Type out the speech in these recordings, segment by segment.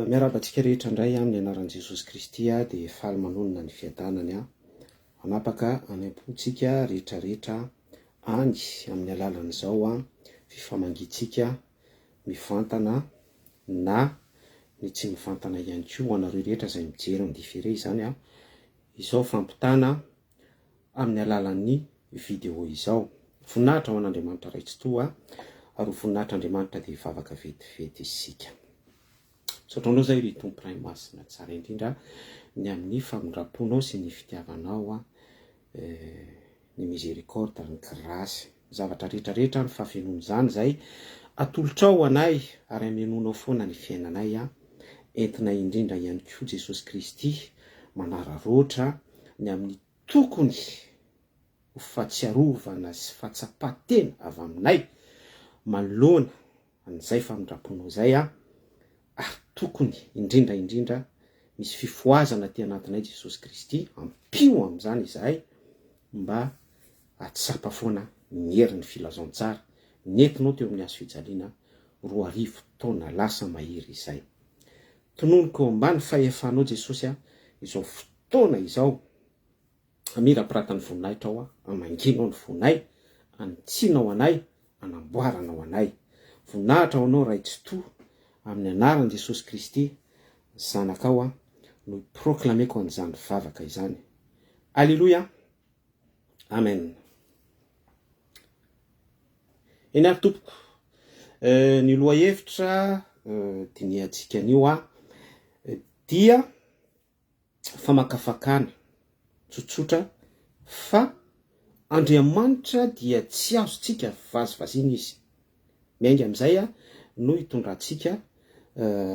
Miarabantsika rehetra indray amin'ny anaran'i Jesosy Kristy dia faly manonona ny fiadanana manapaka anampontsika rehetrarehetra any amin'ny alalan'izao fifamangintsika mivantana na ny tsy mivantana ihany koa ho anareo rehetra izay mijery ny différé izany izao fampitana amin'ny alalan'ny vidéo izao. Voninahitra ho an'Andriamanitra ray tsy toa ary voninahitran'Andriamanitra dia hivavaka vetivety isika. Saotranao zay ry tomponay masina tsara indrindra ny amin'ny famindraponao sy ny fitiavanao ny miséricorde ny grâce zavatra rehetrarehetra ny fafenony izany zay atolotrao anay ary amenonao foana ny fiainanay entina indrindra ihany koa Jesosy Kristy manararoatra ny amin'ny tokony ho fahatsiarovana sy fahatsapatena avy aminay manoloana an'izay famindraponao zay ary tokony indrindra misy fifoazana ty anatinay Jesosy Kristy ampio am'izany izahay mba atsapa foana ny herin'ny filazantsara nentinao teo amin'ny hazo fijaliana 2 taona lasa mahery izay. Tononoko ambany fahefanao Jesosy izao fotoana izao amirapiratany voninahitra ao amanginao ny vonay anitsinao anay anamboaranao anay voninahitra anao ray tsy toa amin'ny anaran'i Jesosy Kristy zanakao no proklameko an'izany vavaka izany. Alleluia. Amen. Eny ary tompoko ny loha hevitra dinihantsika anio dia famakafakana tsotsotra fa Andriamanitra dia tsy azontsika vazivazina izy. Miainga amin'izay no hitondrantsika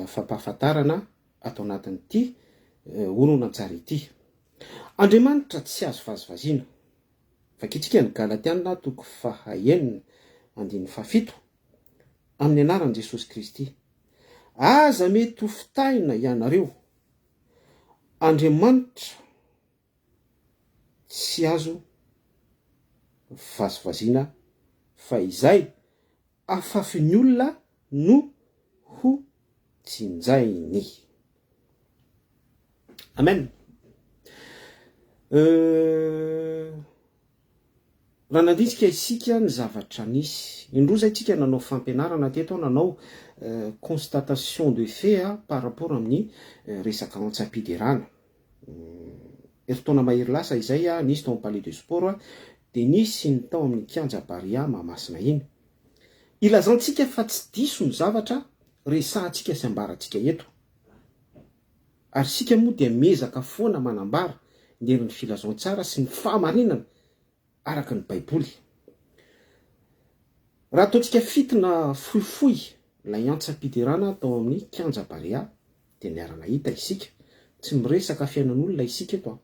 fampahafantarana ato anatin'ity horonan-tsara ity. Andriamanitra tsy azo vazivazina. Vakitsika ny Galatiana 5:7 amin'ny anaran'i Jesosy Kristy. Aza mety ho fitaina ianareo. Andriamanitra tsy azo vazivazina fa izay afafin'ny olona no ho tsinjainy. Amen. Raha nandintsika isika ny zavatra nisy indroa zay tsika nanao fampianarana teto nanao constatation de fait par rapport amin'ny resaka antsapiderana. Eritaona mahery lasa izay nisy tao amin'ny palais de sport dia nisy ny tao amin'ny kianja barea mahamasina iny. Ilazantsika fa tsy diso ny zavatra resahantsika sy ambarantsika eto. Ary sika moa dia mezaka foana manambara ny herin'ny filazantsara sy ny fahamarinana araka ny Baiboly. Raha ataontsika fitina fohifohy ilay antsapiderana tao amin'ny kianja barea dia niarana hita isika tsy miresaka fiainan'olona isika eto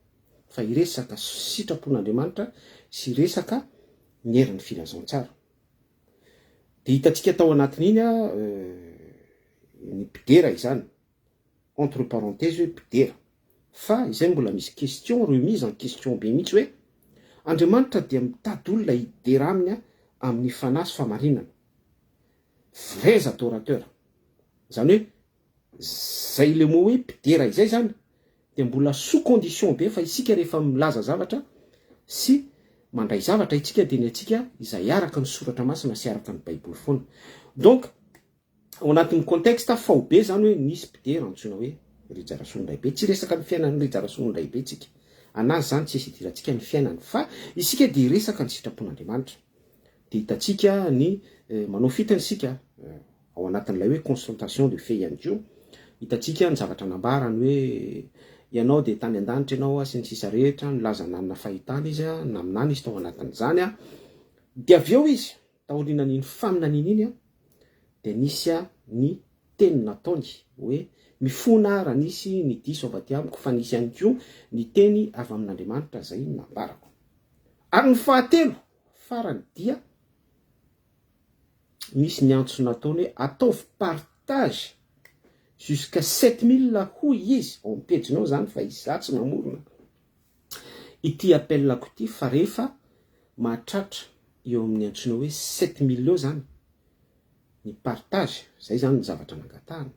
fa iresaka sitrapon'Andriamanitra sy resaka ny herin'ny filazantsara. Dia hitantsika tao anatin'iny ny bidera izany entre parenthèses hoe bidera fa izay mbola misy question remise en question be mihitsy hoe Andriamanitra dia mitady olona hidera aminy amin'ny fanahy sy famarinana. Vrais adorateurs. Zany hoe zay le mot hoe bidera izay zany dia mbola sous condition be fa isika rehefa milaza zavatra sy mandray zavatra itsika dia ny atsika izay araka ny soratra masina sy araka ny Baiboly foana. Donc ao anatin'ny contexte fao be zany hoe nisy bidera antsoina hoe rijarasoan'Raibe. Tsy resaka ny fiainan'ny rijarasoan'Raibe itsika. Anazy zany tsy isidirantsika ny fiainany fa isika dia resaka ny sitrapon'Andriamanitra. Dia hitantsika ny manao fitany isika ao anatin'ilay hoe constatation de fait ihany koa. Hitantsika ny zavatra nambarany hoe ianao dia tany an-danitra ianao sy ny sisa rehetra nilaza nanana fahitana izy naminany izy tao anatin'izany dia avy eo izy taorinan'iny faminaniny iny dia nisy ny teny nataony hoe mifona raha nisy ny diso avy aty amiko fa nisy ihany koa ny teny avy amin'Andriamanitra izay nambarako. Ary ny fahatelo farany dia misy ny antso nataony hoe ataovy partage jusqu'à 7000 hoy izy ao amin'ny pejinao zany fa izy tsy mamorona ity appelako ity fa rehefa mahatratra eo amin'ny antsoina hoe 7000 eo zany ny partage zay zany ny zavatra nangatahana.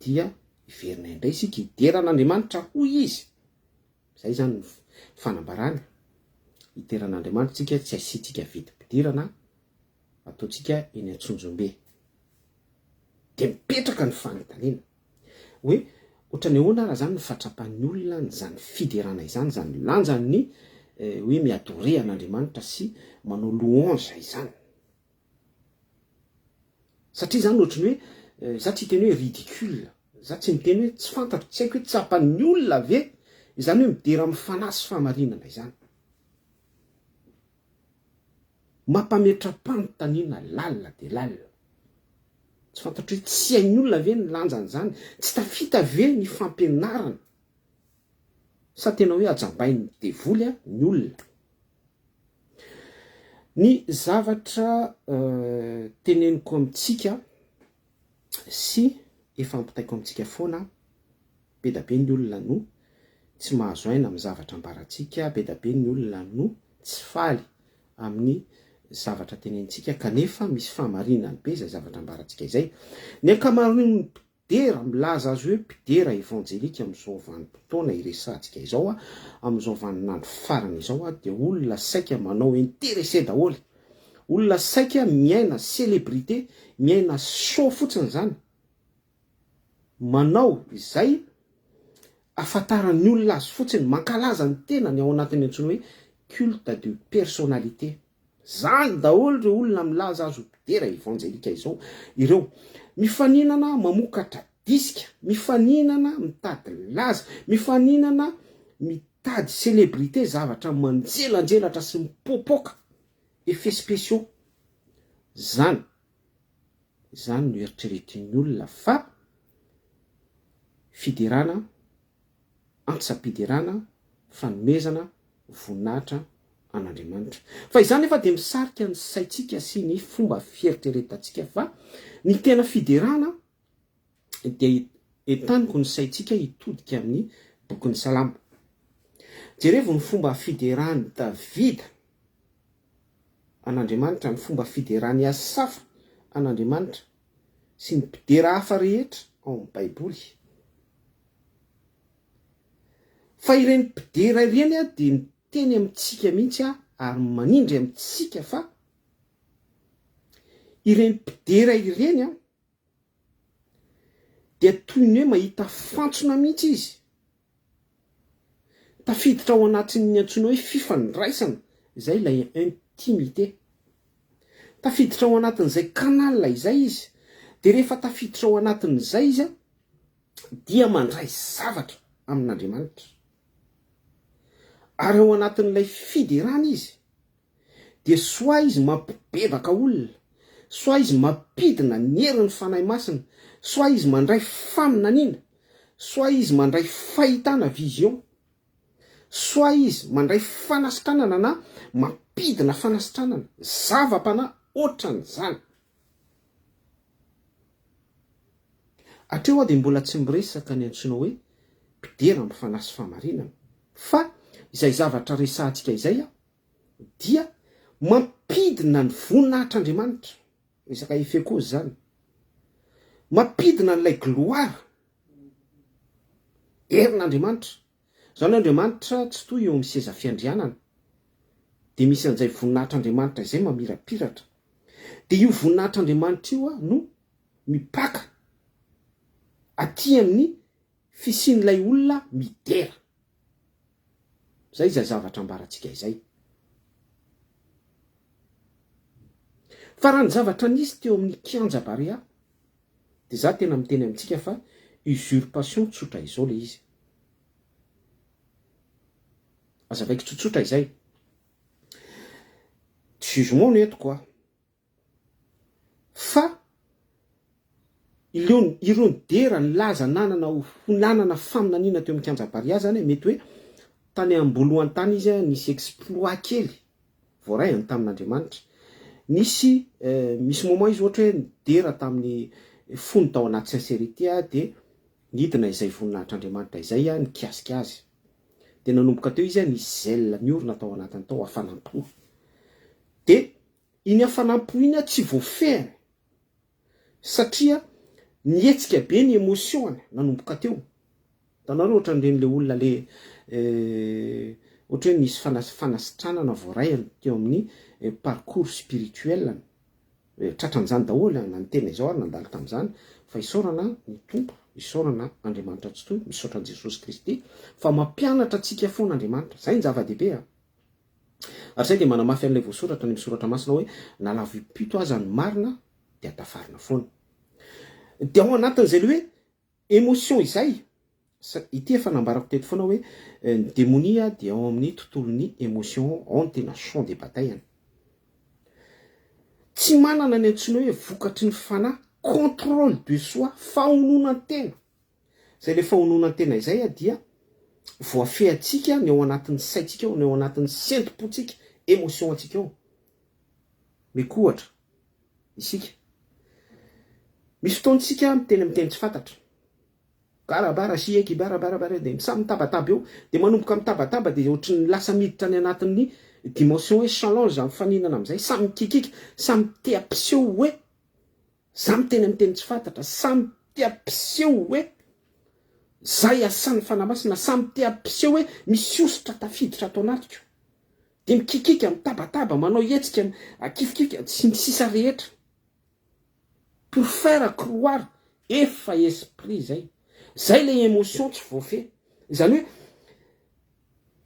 dia iverina indray isika hideran'Andriamanitra hoy izy. Zay zany ny fanambarana. Hiteran'Andriamanitra tsika tsy asiantsika vidim-pidirana, ataontsika eny Antsonjombe. De mipetraka ny fanontaniana hoe ohatra ny ahoana raha zany ny fatrapan'ny olona ny zany fiderana izany, zany lanjany ny hoe miadorer an'Andriamanitra sy manao louange izany. Satria zany ohatrany hoe za tsy teny hoe ridicule, za tsy miteny hoe tsy fantatro, tsy haiko hoe tsapan'ny olona ve izany hoe midera mifanahy sy fahamarinana izany. Mampametra-panontaniana lalina de lalina. Tsy fantatro hoe tsy hain'ny olona ve ny lanjan'izany, tsy tafita ve ny fampianarana, sa tena hoe ajambainy devoly ny olona. Ny zavatra teneniko amintsika sy efa ampitaiko amintsika foana, be da be ny olona no tsy mahazo aina amin'ny zavatra ambaratsika, be da be ny olona no tsy faly amin'ny zavatra tenentsika, kanefa misy fahamarinany be izay zavatra ambaratsika izay. Ny ankamaroan'ny mpidera milaza azy hoe mpidera evanjelika amin'izao vanim-potoana iresantsika izao, amin'izao vaninandro farany izao, dia olona saika manao intéressé daholo, olona saika miaina célébrité, miaina show fotsiny zany, manao izay afantaran'ny olona azy fotsiny, mankalaza ny tenany ao anatin'ny antsoina hoe culte de personnalité. Zany daholo ireo olona milaza azy mpidera evanjelika izao, ireo mifaninana mamokatra disika, mifaninana mitady laza, mifaninana mitady célébrité, zavatra manjelanjelatra sy mipopoka, effets spéciaux. Zany no eritreretin'ny olona fa fiderana, antsam-piderana, fanomezana, voninahitra an'Andriamanitra. Fa izany efa de misarika ny saitsika sy ny fomba fieritreretantsika, fa ny tena fiderana dia entaniko ny saitsika hitodika amin'ny bokin'ny Salamo. Jerevo ny fomba fideran'i Davida an'Andriamanitra, ny fomba fiderany Asafa an'Andriamanitra sy ny mpidera hafa rehetra ao amin'ny Baiboly. Fa ireny mpidera ireny dia miteny amintsika mihitsy ary manindry amintsika fa ireny mpidera ireny dia toy ny hoe mahita fantsona mihitsy izy, tafiditra ao anatin'ny antsoina hoe fifandraisana, izay ilay intimité. Tafiditra ao anatin'izay kanalina izay izy, dia rehefa tafiditra ao anatin'izay izy dia mandray zavatra amin'Andriamanitra. Ary ao anatin'ilay fiderana izy dia soa izy mampibebaka olona, soa izy mampidina ny herin'ny fanahy masina, soa izy mandray faminaniana, soa izy mandray fahitana vision, soa izy mandray fanasitranana na mampidina fanasitranana, zava-panahy ohatran'izany. Hatreo dia mbola tsy miresaka ny antsoina hoe mpidera mifanasy fahamarinana, fa izay zavatra resantsika izay dia mampidina ny voninahitr'Andriamanitra, resaka efekozy zany, mampidina n'ilay gloire herin'Andriamanitra. Zany Andriamanitra tsy toy eo amin'ny seza fiandrianana, dia misy an'izay voninahitr'Andriamanitra izay mamirapiratra, dia io voninahitr'Andriamanitra io no mipaka aty amin'ny fisian'ilay olona midera. Zay zavatra ambaratsika izay. Fa raha ny zavatra nisy teo amin'ny kianja barea, dia za tena miteny amintsika fa usurpation tsotra izao le izy. Azavaiko tsotsotra izay. Jugement no eto koa. Fa ireo dera ny laza nanana faminaniana teo amin'ny kianja barea zany, mety hoe tany ambolohan tany izy nisy exploit kely voarayany tamin'Andriamanitra. Misy moment izy ohatra hoe dera tamin'ny fony tao anaty sincérité dia nidina izay voninahitr'Andriamanitra izay nikasika azy. Dia nanomboka teo izy nisy zèle niorina tao anatiny tao hafanampo. Dia iny hafanampo iny tsy voafehiny, satria ny hetsika be ny émotion nanomboka teo. Tanareo ohatra ndreny le olona le ohatra hoe misy fanasitranana voarayany teo amin'ny parcours spirituel tratran'izany daholo na ny tena izao ary nandalo tamin'izany fa isaorana ny tompo, isaorana Andriamanitra tsy toy, misaotra Jesosy Kristy fa mampianatra antsika foana Andriamanitra. Zay ny zava-dehibe ary zay dia manamafy an'ilay voasoratra ny misoratra masina hoe nalavo impito aza ny marina dia atafarina foana. Dia ao anatin'izay le hoe émotion izay ity efa nambarako teto foana hoe ny démonia dia ao amin'ny tontolon'ny émotion, ao ny tena champ de bataille. Tsy manana ny antsoina hoe vokatry ny fanahy, contrôle de soi, fahononan-tena. Zay le fahononan-tena izay dia voafehantsika ny ao anatin'ny saitsika ao, ny ao anatin'ny sentim-potsika, émotion antsika ao. Mikohatra isika misy fotoantsika miteny tsy fantatra. Garabara sieki barabara dia samy mitabataba eo dia manomboka mitabataba dia ohatry ny lasa miditra ny anatin'ny dimension hoe challenge amin'ny faninana amin'izay, samy mikikika, samy te-ampiseho hoe za miteny tsy fantatra, samy te-ampiseho hoe zay asan'ny fanamasina, samy te-ampiseho hoe misy osotra tafiditra ato anatiko. Dia mikikika, mitabataba, manao hetsika, akifikika, tsy sisa rehetra. Pour faire croire efa esprit zay. Zay le émotion tsy voafehy. Izany hoe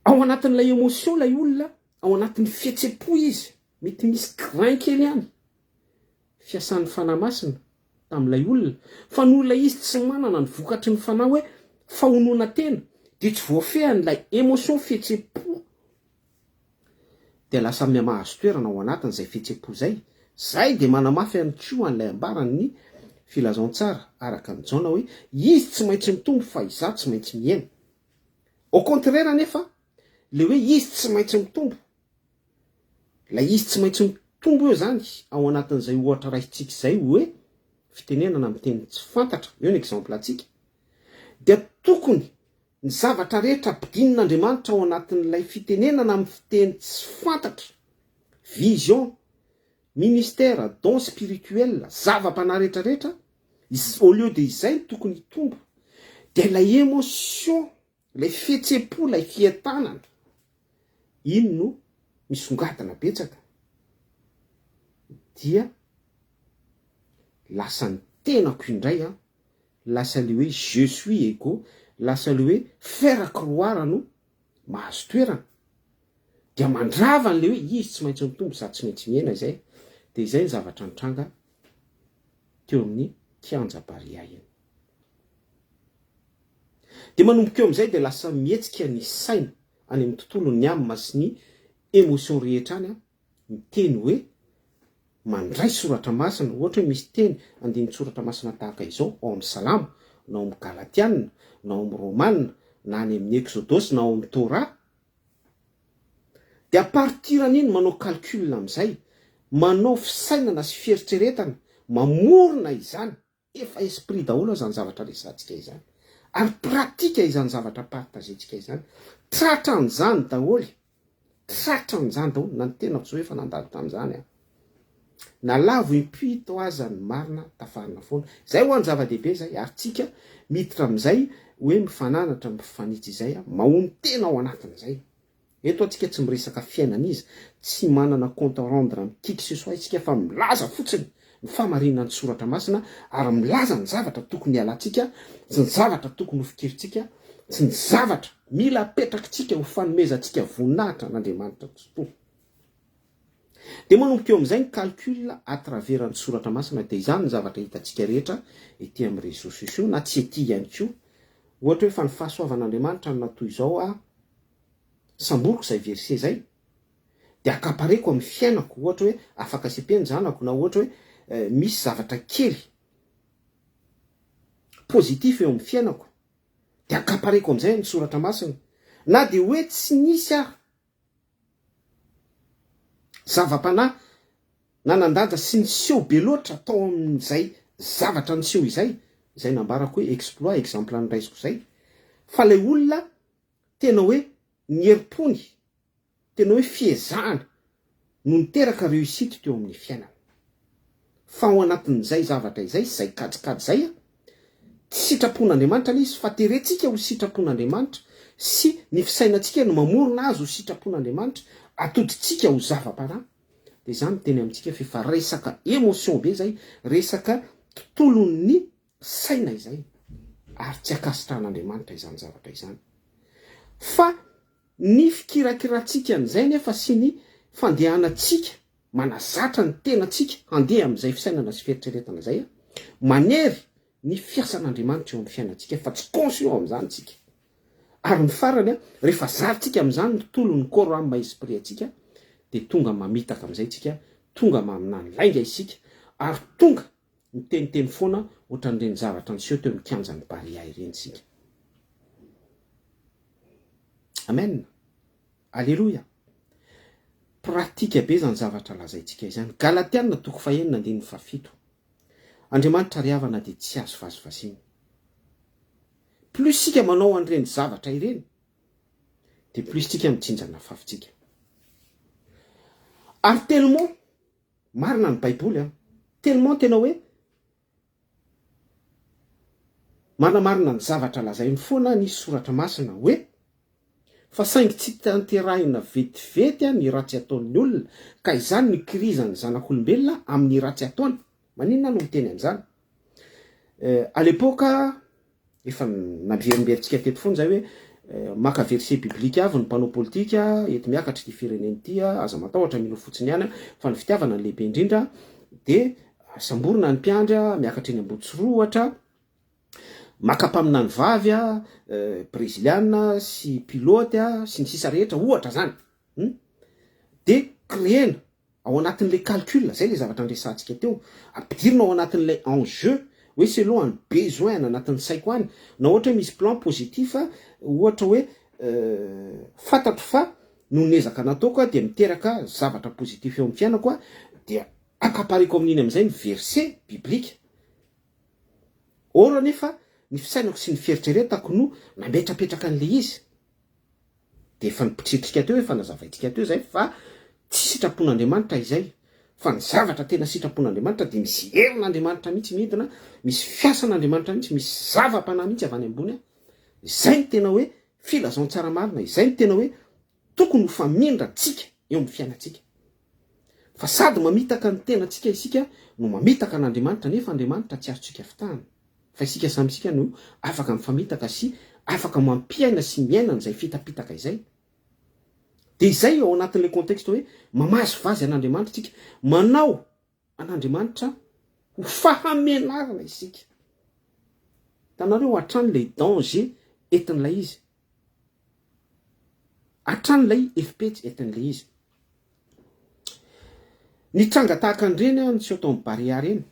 ao anatin'ilay émotion lay olona, ao anatin'ny fihetsepo izy, mety misy grain kely ihany fiasan'ny fanamasina tamin'ilay olona, fa n'olona izy tsy manana ny vokatry ny fanahy hoe fahonona tena dia tsy voafehan'ilay émotion fihetsepo dia lasa mahazo toerana ao anatin'izay fihetsepo zay. Zay dia manamafy any koa an'ilay ambaran'ny filazantsara araka ny jaona hoe izy tsy maintsy mitombo fa izaho tsy maintsy miaina. Au contraire anefa le hoe izy tsy maintsy mitombo, la izy tsy maintsy mitombo eo zany ao anatin'izay ohatra raisitsika izay hoe fitenenana miteny tsy fantatra, eo ny exemple atsika, dia tokony ny zavatra rehetra ampidinin'Andriamanitra ao anatin'ilay fitenenana amin'ny fiteny tsy fantatra, vision, ministère, don spirituel, zava-panahy rehetrarehetra, au lieu de izay tokony tombo dia lay émotion, lay fihetsepo, lay fiadanana iny no misongadina betsaka dia lasa ny tenako indray lasa le hoe je suis ego, lasa le hoe faire croire no mahazo toerana dia mandravany le hoe izy tsy maintsy mitombo za tsy maintsy miaina izay. Dia izay ny zavatra nitranga teo amin'ny kianja barea iny. Dia manomboka eo amin'izay dia lasa mihetsika ny saina any amin'ny tontolon'ny amin'ny sy ny émotion rehetra any miteny hoe mandray soratra masina. Ohatra hoe misy teny andiny soratra masina tahaka izao ao amin'ny salamo, na ao amin'ny galatianina, na ao amin'ny romanina, na any amin'ny exodosy, na ao amin'ny tora. Dia a partir an'iny manao calcul amin'izay, manao fisainana sy fieritreretana, mamorona izany, efa esprit daholo izany zavatra resantsika izany, ary pratika izany zavatra partagentsika izany, tratran'izany daholo, na ny tena tsy hoe efa nandalo tamin'izany na lavo impito aza ny marina tafarina foana. Zay ho any zava-dehibe zay, ary tsika miditra amin'izay hoe mifananatra mifanitsy izay mahony tena ao anatin'izay. Eto atsika tsy miresaka fiainana izy, tsy manana compte rendre amin'ny qui que ce soit isika, fa milaza fotsiny ny famarinana ny soratra masina ary milaza ny zavatra tokony halantsika, sy ny zavatra tokony ho fikiritsika, sy ny zavatra mila apetrakitsika ho fanomezantsika voninahitra n'Andriamanitra tokoa. Dia manomboka eo amin'izay ny calcul à travers ny soratra masina. Dia izany ny zavatra hitantsika rehetra ety amin'ny réseaux sociaux na tsy ety ihany koa. Ohatra hoe fa ny fahasoavan'Andriamanitra no natoy izao samboriko izay verset zay dia akapareko amin'ny fiainako, ohatra hoe afaka sepeny zanako, na ohatra hoe misy zavatra kely positif eo amin'ny fiainako dia akapareko amin'izay ny soratra masina. Na dia hoe tsy nisy zava-panahy nanandanja sy niseho be loatra tao amin'izay zavatra niseho izay, izay nambarako hoe exploit, exemple an'iraisiko izay, fa lay olona tena hoe nieripony, tena hoe fiezahana no niteraka réussite teo amin'ny fiainana. Fa ao anatin'izay zavatra izay, izay kajikajy izay sitrapon'Andriamanitra izy fa terentsika ho sitrapon'Andriamanitra sy ny fisainantsika no mamorona azy ho sitrapon'Andriamanitra atoditsika ho zava-paraha. De zany teny amintsika fa resaka émotion be zay, resaka tontolon'ny saina izay, ary tsy akasitran'Andriamanitra izany zavatra izany. Fa ny fikirakirantsika an'izay nefa sy ny fandehanantsika manazatra ny tenantsika handeha amin'izay fisainana sy fieritreretana zay manery ny fiasan'Andriamanitra eo amin'ny fiainantsika fa tsy conscient amin'izany tsika. Ary ny farany rehefa zarintsika amin'izany ny tolon'ny corps amy esprit atsika, de tonga mamitaka amin'izay tsika, tonga maminany lainga isika, ary tonga ny teniteny foana ohatran'ireny zavatra niseho teo amin'ny kianja ny barea ireny sika. Amen. Alléluia. Pratika be zany zavatra lazaitsika izany. Galatiana 4:9-7. Andriamanitra ry havana de tsy azo vazivazina. Plus sika manao an'ireny zavatra ireny, de plus sika mitsinjana fafintsika. Ary tellement marina ny Baiboly tellement tena hoe marina ny zavatra lazainy foana ny soratra masina hoe fa saingy tsy tanterahina vetivety ny ratsy ataon'ny olona, ka izany ny kirizan'ny zanak'olombelona amin'ny ratsy ataony. Maninona no miteny an'izany? À l'époque efa namberimberitsika teto foana zay hoe maka verset biblique avy ny mpanao politika eto miakatra ty fireneny ty aza matahotra milo fotsiny ihany fa ny fitiavana ny lehibe indrindra de samborona ny mpiandra miakatra eny Ambotsoroatra, makampaminany vavy brésiliana sy pilote sy ny sisa rehetra ohatra zany. De créena ao anatin'le calcul, zay le zavatra andresantsika teo, ampidirina ao anatin'le enjeu hoe selon ny besoin anatin'ny saiko any, na ohatra hoe misy plan positif ohatra hoe fantatro fa nonezaka nataoko de miteraka zavatra positif eo amin'ny fiainako de akapariko amin'iny amin'izay ny verset biblique. Ora nefa ny fisainako sy ny fieritreretako no nametrapetraka an'le izy. De efa nipitritrika teo efa nazavaitsika teo zay fa tsy sitrapon'Andriamanitra izay, fa ny zavatra tena sitrapon'Andriamanitra de misy herin'Andriamanitra mihitsy midina, misy fiasan'Andriamanitra mihitsy, misy zava-panahy mihitsy avy any ambony. Izay ny tena hoe filazantsara marina, izay ny tena hoe tokony ho famindratsika eo amin'ny fiainantsika. Fa sady mamitaka ny tenantsika isika no mamitaka an'Andriamanitra, nefa Andriamanitra tsy azontsika fitahana. Fa isika samysika no afaka mifamitaka sy afaka mampiaina sy miaina n'izay fitapitaka izay. De izay ao anatin'le contexte hoe mamazo vazy an'Andriamanitra tsika, manao an'Andriamanitra ho fahamenarana isika. Tanareo hatrany danger entin'ilay izy, hatrany efipetsy entin'ilay izy. Ny tranga tahaka an'ireny tsy atao amin'ny barea reny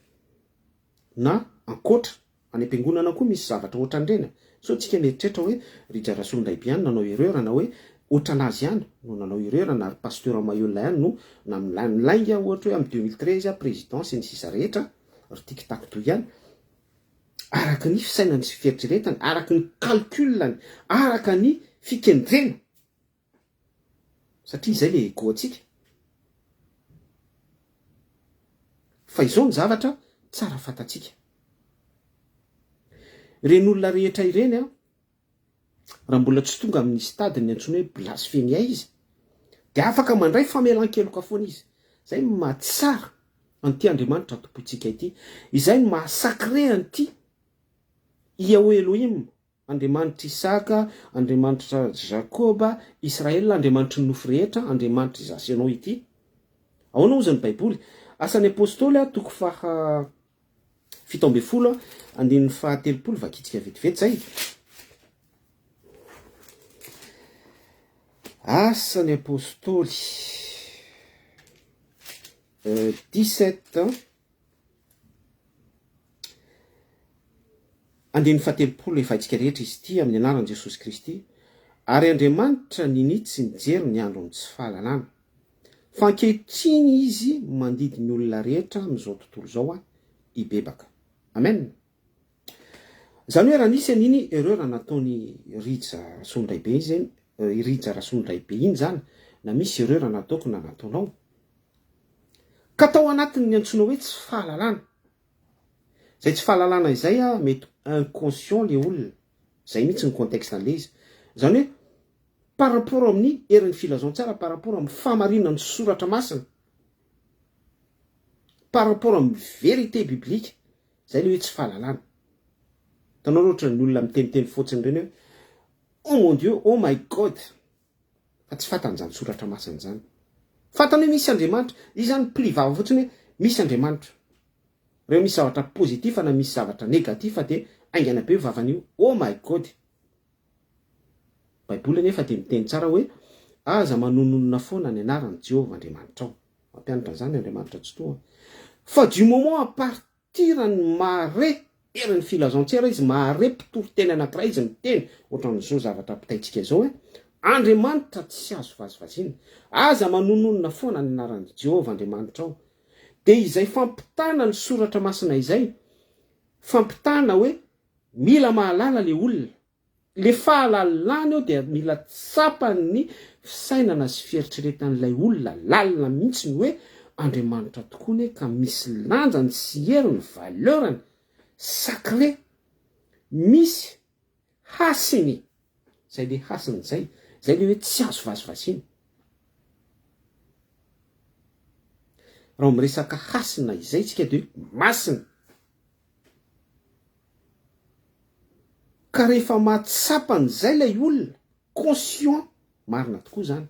na ankoatra any am-piangonana koa misy zavatra ohatran'ireny. So tsika mieritreritra hoe Rija Rasolondraibiany nanao erreur na hoe ohatranazy ihany no nanao erreur na pasteur Mayolla ihany no namilany lainga ohatra hoe amin'ny 2013 présidence ny sisa rehetra ry tic-tac toy ihany. Araka ny fisainany sy fieritreretany, araka ny calculany, araka ny fikendrena. Satria izay le ego atsika. Fa izao ny zavatra tsara fantatsika. Ireny olona rehetra ireny raha mbola tsy tonga amin'ny stade ny antsoina hoe blasphemia izy, de afaka mandray famelan-keloka foana izy. Zay mahatsara an'ity Andriamanitra tompontsika ity. Izay no mahasacré an'ity Yahweh Elohim, Andriamanitra Isaka, Andriamanitra Jakoba, Israel, Andriamanitra nofo rehetra, Andriamanitra zasy anao ity. Ahoana ozy ny Baiboly? Asan'ny apôstôly toko faha 17 andin'ny faha 30 vakitsika vetivety zay. Asan'ny apôstôly 17 andin'ny faha 30 efa itsika rehetra izy ity amin'ny anaran'i Jesosy Kristy. Ary Andriamanitra ninitsy sy nijery ny androny tsy fahalalana, fa ankehitriny izy mandidy ny olona rehetra amin'izao tontolo zao ibebaka. Amen. Zany hoe raha nisy an'iny erreur nataony Rija Rasolondraibe izy, Rija Rasolondraibe iny zany, na misy erreur nataoko na nataonao, ka tao anatiny ny antsoina hoe tsy fahalalana, Zay tsy fahalalana izay mety inconscient le olona. Zay mihitsy ny contexte an'le izy. Zany hoe par rapport amin'ny herin'ny filazantsara, par rapport amin'ny famarinan'ny soratra masina, par rapport amin'ny vérité biblique, zay le hoe tsy fahalalana. Tanao ohatra ny olona miteniteny fotsiny reny hoe oh mon Dieu, oh my God, fa tsy fatany zany soratra masina zany. Fatany hoe misy Andriamanitra, izy zany plivava fotsiny hoe misy Andriamanitra. Reo misy zavatra positif na misy zavatra négatif de aingana be vavan'io oh my God. Baiboly nefa de miteny tsara hoe aza manononona foana ny anaran'ny Jéhovah Andriamanitra ao. Mampianatra zany Andriamanitra tsy toa. Fa du moment à partir ny mahare herin'ny filazantsara izy mahare mpitory-teny anankiray izy miteny ohatran'izao zavatra pitaitsika zao hoe Andriamanitra tsy azo vazivazina. Aza manononona foana ny anaran'ny Jéhovah Andriamanitra ao. De izay fampitana ny soratra masina izay, fampitana hoe mila mahalala le olona. Le fahalalana eo dia mila tsapany ny fisainana sy fieritreretan'ilay olona, lalina mihitsy ny hoe Andriamanitra tokoa ne ka misy lanjany sy heriny, valeurany sacré, misy hasiny. Zay le hasiny zay le hoe tsy azo vazivazina. Raha miresaka hasina izay tsika de masina. Ka rehefa mahatsapany zay lay olona, conscient, marina tokoa zany.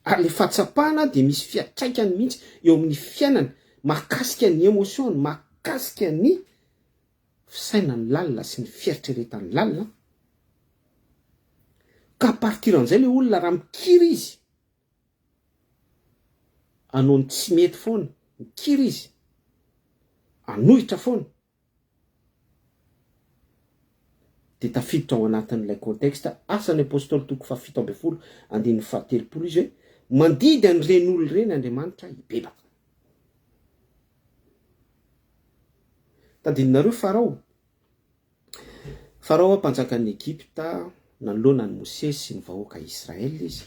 Ary le fahatsapana de misy fiatraikany mihitsy eo amin'ny fiainany, mahakasika ny émotion, mahakasika ny fisainany lalina sy ny fieritreretany lalina. Ka partiran'izay le olona raha mikiry izy, anao tsy mety foana, mikiry izy, anohitra foana, de tafiditra ao anatin'ilay contexte asan'ny apôstôly toko 7 andininy 7 izy hoe mandidy an'ireny olona ireny Andriamanitra hibebaka. Tadidinareo Farao mpanjakan'ny Egypta nanoloana ny Mosesy sy ny vahoaka Israel izy.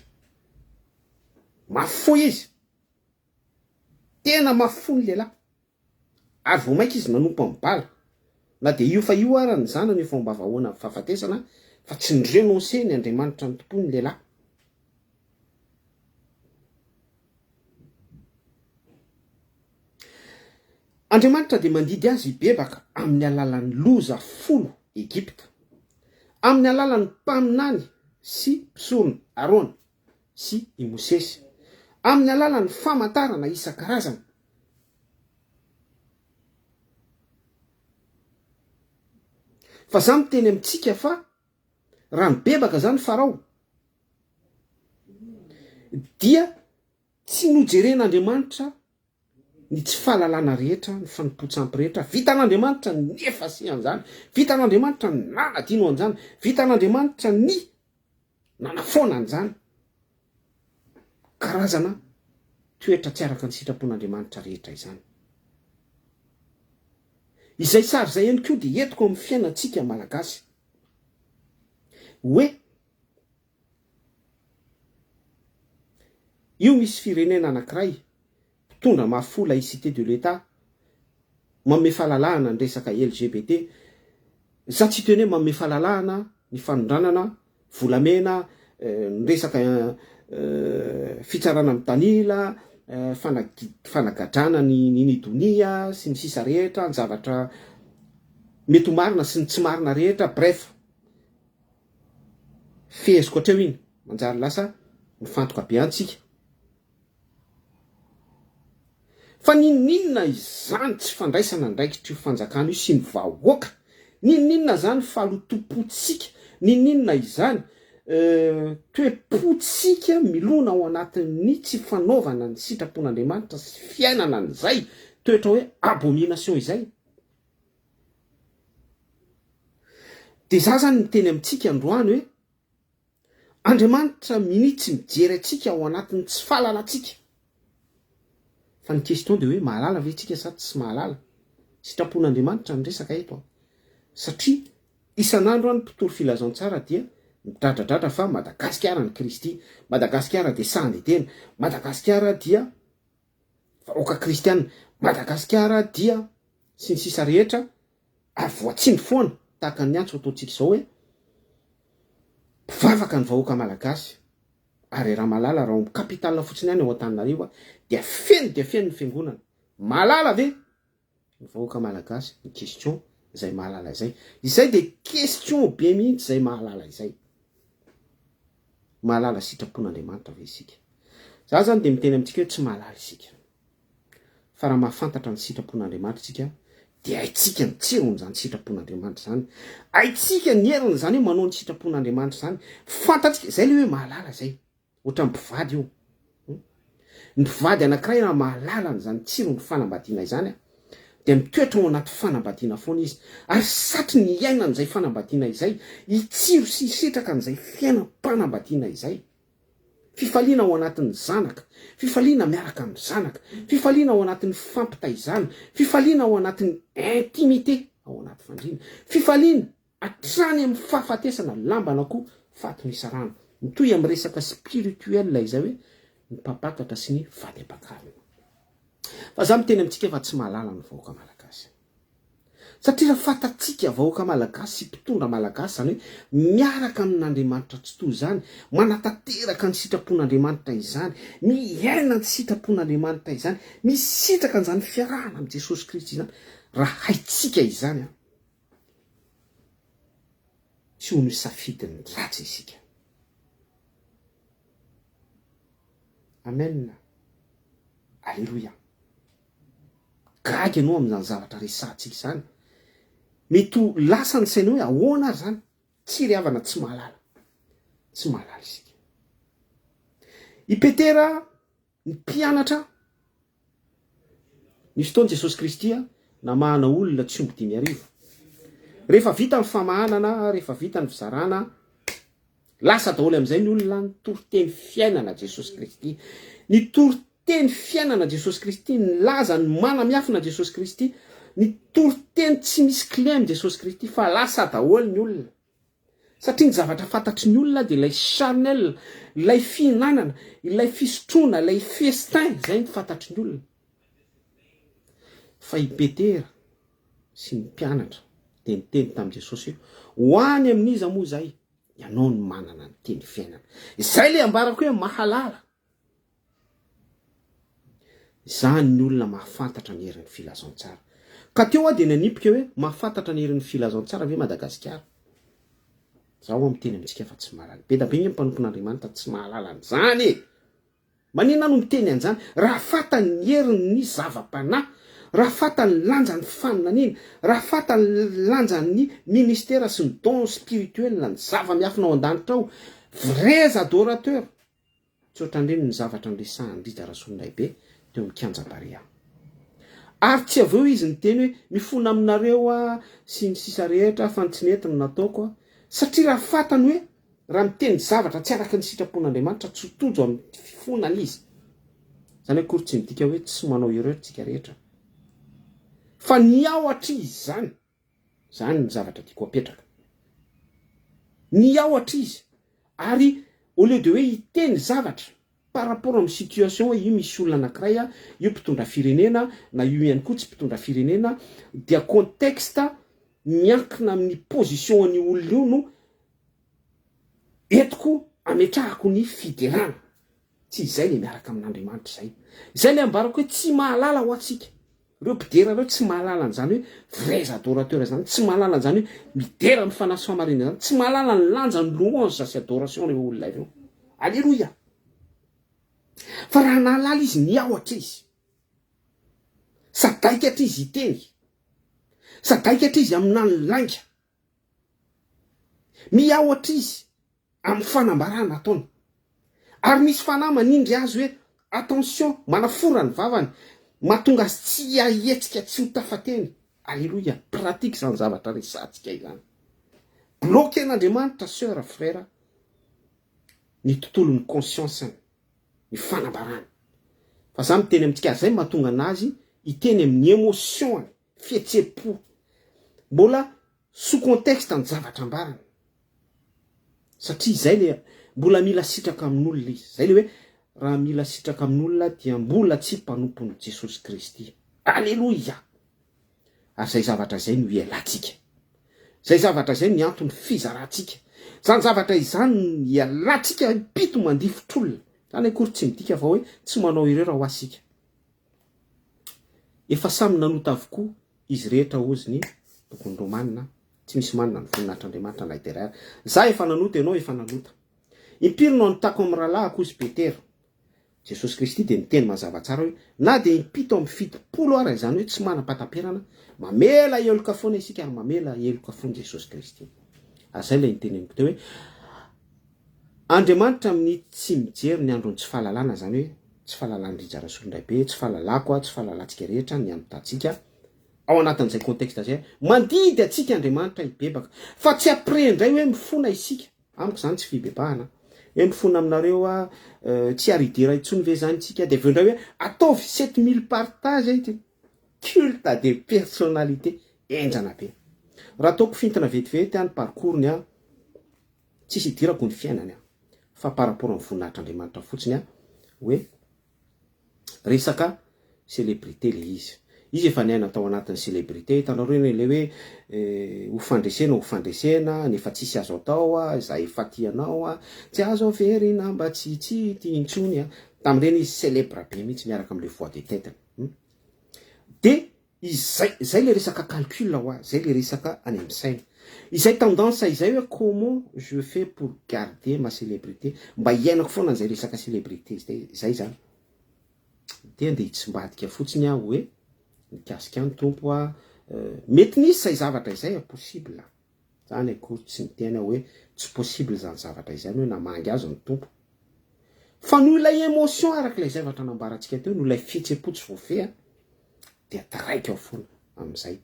Mafoy izy. Tena mafoy ny lehilahy. Ary vao maika izy nanompo mibala. Na de io fa io ara ny zanany io fomba vahoana fahafatesana fa tsy ny renonse ny Andriamanitra ny tompony lehilahy. Andriamanitra de mandidy azy hibebaka amin'ny alalan'ny loza 10 Egypta, amin'ny alalan'ny mpaminany sy mpisorony Arona sy i Mosesy, amin'ny alalan'ny famantarana isan-karazany. Fa za miteny amintsika fa raha mibebaka zany Farao dia tsy nojeren'Andriamanitra ny tsy fahalalana rehetra, ny fanimpotsampy rehetra, vitan'Andriamanitra nefa sy an'izany, vitan'Andriamanitra ny nanadino an'izany, vitan'Andriamanitra ny nanafona an'izany. Karazana toetra tsy araka ny sitrapon'Andriamanitra rehetra izany. Izay sary zay ihany koa dia entiko amin'ny fiainantsika malagasy. Hoe io misy firenena anankiray mpitondra mahafola laïcité de l'État, manome fahalalahana ny resaka LGBT. Za tsy teny hoe manome fahalalahana ny fanondranana volamena, ny resaka fizarana amin'ny tanila, fanagadrana ny donia sy ny sisa rehetra, ny zavatra mety ho marina sy ny tsy marina rehetra, bref. Feheziko hatreo iny, manjary lasa mifantoka be antsika. Fa ninona izany tsy fandraisana ndraikitra io fanjakana io sy ny vahoaka? Ninona zany fahalotom-potsika? Ninona izany toe-potsika milona ao anatin'ny tsy fanaovana ny sitrapon'Andriamanitra sy fiainana an'izay toetra hoe abomination izay? De za zany miteny amintsika androany hoe Andriamanitra minitsy mijery atsika ao anatin'ny tsy fahalalatsika. Fa ny question de hoe mahalala ve tsika sa tsy mahalala? Sitrapon'Andriamanitra ny resaka eto. Satria isan'andro ny mpitory filazantsara dia midradradratra fa Madagasikara ny Kristy, Madagasikara dia sandetena, Madagasikara dia vahoaka kristianina, Madagasikara dia sy ny sisa rehetra ary voatsiny foana tahaka ny antso ataontsika izao hoe mpivavaka ny vahoaka malagasy ary raha malala raha kapitalina fotsiny ihany ao Antananarivo dia feno ny fiangonana. Malala ve ny vahoaka malagasy? Ny question izay mahalala izay dia question be mihitsy izay mahalala izay. Mahalala sitrapon'Andriamanitra ve isika? Za zany dia miteny amintsika hoe tsy mahalala isika. Fa raha mahafantatra ny sitrapon'Andriamanitra isika dia haitsika ny tsirony zany sitrapon'Andriamanitra zany. Haitsika ny heriny zany hoe manao ny sitrapon'Andriamanitra zany. Fantatsika izay le hoe mahalala izay. Ohatra mpivady io. Ny mpivady anankiray raha mahalala n'izany tsirony fanambadiana izany dia mitoetra ao anaty fanambadiana foana izy. Ary satry ny iainana izay fanambadiana izay, itsiro sy sitraka n'izay fiainam-panambadiana izay. Fifaliana ao anatin'ny zanaka, fifaliana miaraka amin'ny zanaka, fifaliana ao anatin'ny fampitaizana, fifaliana ao anatin'ny intimité ao anaty fandriana, fifaliana hatrany amin'ny fahafatesana lambana koa faty misy rano. Mitohy amin'ny resaka spirituel izay hoe ny mpampatatra sy ny vady ampakarina. Fa za miteny amintsika fa tsy mahalala ny vahoaka malagasy. Satria raha fantatsika vahoaka malagasy sy mpitondra malagasy zany hoe miaraka amin'Andriamanitra tsy toy izany, manatanteraka ny sitrapon'Andriamanitra izany, miaina ny sitrapon'Andriamanitra izany, misitraka an'izany fiarahana amin'ny Jesosy Kristy izany, raha haitsika izany tsy ho ny safidiny ratsy isika. Amen. Alléluia. Gaga ianao amin'izany zavatra resahantsika izany. Mety ho lasa ny saina hoe ahoana ary zany? Tsy ry havana tsy mahalala. Tsy mahalala isika. I Petera ny mpianatra nisy fotoana Jesosy Kristy namahana olona tsy omby 5,000. Rehefa vita ny famahanana, rehefa vita ny fizarana, lasa daholo amin'izay ny olona ny toriteny fiainana Jesosy Kristy. Ny toriteny fiainana Jesosy Kristy, ny laza ny manamiafina Jesosy Kristy, ny toriteny tsy misy klem Jesosy Kristy, fa lasa daholo ny olona. Satria ny zavatra fantatry ny olona dia ilay charnel, ilay fihinanana, ilay fisotroana, ilay festin, izay ny fantatry ny olona. Fa i Petera sy ny mpianatra dia niteny tamin'i Jesosy hoe ho any amin'iza moa izay, ianao ny manana ny teny fiainana. Izay le ambarako hoe mahalala. Izany ny olona mahafantatra ny herin'ny filazantsara. Ka teo dia nanipika hoe mahafantatra ny herin'ny filazantsara ve Madagasikara? Zaho miteny amintsika fa tsy mahalala. Be da be ny mpanompon'Andriamanitra tsy mahalala an'izany. Maninona no miteny an'izany? Raha fantany ny herin'ny zava-panahy, raha fantany lanjan'ny faminaniana, raha fantany lanjan'ny ministera sy ny don spirituel ny zava-miafina ao an-danitra ao, vrais adorateur. Tsy ohatrandreny ny zavatra nresahany Andrija Rasonay be teo amin'ny kianja barea. Ary tsy aveo izy ny teny hoe mifona aminareo sy ny sisa rehetra fanitsinetiny nataoko. Satria raha fantany hoe raha miteny zavatra tsy araka ny sitrapon'Andriamanitra tsy tojo amin'ny fifonany izy. Zany hoe kory tsy midika hoe tsy manao erreur tsika rehetra. Fa ny ao atrizy zany. Zany ny zavatra tiako apetraka. Ny ao atrizy. Ary au lieu de hoe hiteny zavatra par rapport amin'ny situation hoe io misy olona anankiray, io mpitondra firenena, na io ihany koa tsy mpitondra firenena, dia contexte miankina amin'ny position an'io olona io no etiko ametrahako ny fiderana. Tsy izay le miaraka amin'Andriamanitra izay. Izay le ambarako hoe tsy mahalala ho atsika. Ireo mpidera ireo tsy mahalala an'izany hoe vrais adorateur zany, tsy mahalala an'izany hoe midera amin'ny fanahy sy famarina zany, tsy mahalala ny lanja ny louange sy adoration ireo olona ireo. Alléluia. Fa raha nahalala izy ny ao atrizy, sadaika atrizy hiteny, sadaika atrizy amin'any lainga, miao atrizy amin'ny fanambarana ataony. Ary misy fanahy manindry azy hoe attention, manafora ny vavany, mahatonga azy tsy hahetsika, tsy ho tafateny. Alléluia. Pratique zany zavatra resahantsika izany. Bloqué n'Andriamanitra sœur frère ny tontolon'ny conscience, ny fanambarana. Fa za miteny amintsika zay mahatonga anazy hiteny amin'ny émotion, fihetsepo. Mbola sous contexte ny zavatra ambarana. Satria izay le mbola mila sitraka amin'olona izy. Zay le hoe raha mila sitraka amin'olona dia mbola tsy mpanompon'i Jesosy Kristy. Alleloia. Ary zay zavatra zay no ialantsika. Zay zavatra zay ny antony fizarantsika. Zany zavatra izany ialantsika pito mandifotr'olona. Zany akory tsy midika fa hoe tsy manao ireo raha ho asika. Efa samy nanota avokoa izy rehetra ozy ny tokony romanina. Tsy misy manina ny voninahitran'Andriamanitra na idera. Za efa nanota, ianao efa nanota. Impiry no nitako amin'ny rahalahy akozy Petera. Jesosy Kristy dia niteny mazava tsara hoe na dia impito amin'ny fitopolo ara izany hoe tsy manam-pataperana, mamela heloka foana isika ary mamela heloka foana Jesosy Kristy. Azay ilay niteny amiko teo hoe Andriamanitra amin'ny tsy mijery ny androny tsy fahalalana, zany hoe tsy fahalalana rijarasolondray be, tsy fahalalako, tsy fahalalantsika rehetra ny anotantsika. Ao anatin'izay contexte zay mandidy atsika Andriamanitra hibebaka, fa tsy après indray hoe mifona isika. Amiko zany tsy fibebahana. Hoe mifona aminareo tsy aridera intsony ve zany tsika dia aveo indray hoe ataovy 7000 partage ity. Culte de personnalité enjana be. Raha ataoko fintana vetivety ny parcours-ny tsisy idirako ny fiainany fa par rapport amin'ny voninahitr'Andriamanitra fotsiny hoe resaka célébrité le izy. Izy efa niaina tao anatin'ny célébrité, hitanareo le hoe hofandresena nefa tsisy azo atao, za efa tianao, tsy azo averina mba tsy tia intsony. Tamin'ireny izy célèbre be mihitsy miaraka amin'le voix de tête. De izay le resaka calcul hoa, zay le resaka any amin'ny saina. Izay tendance izay hoe comment je fais pour garder ma célébrité, mba hiainako foana an'izay resaka célébrité zay zany. De andeha hitsambadika fotsiny hoe mikasika ny tompo mety nisy zay zavatra izay possible. Zany akory tsy miteny hoe tsy possible zany zavatra izany hoe namangy azy ny tompo. Fa noho ilay émotion araka ilay zavatra nambarantsika teo, noho ilay fihetsem-po tsy voafeha, dia taraika ao foana amin'izay.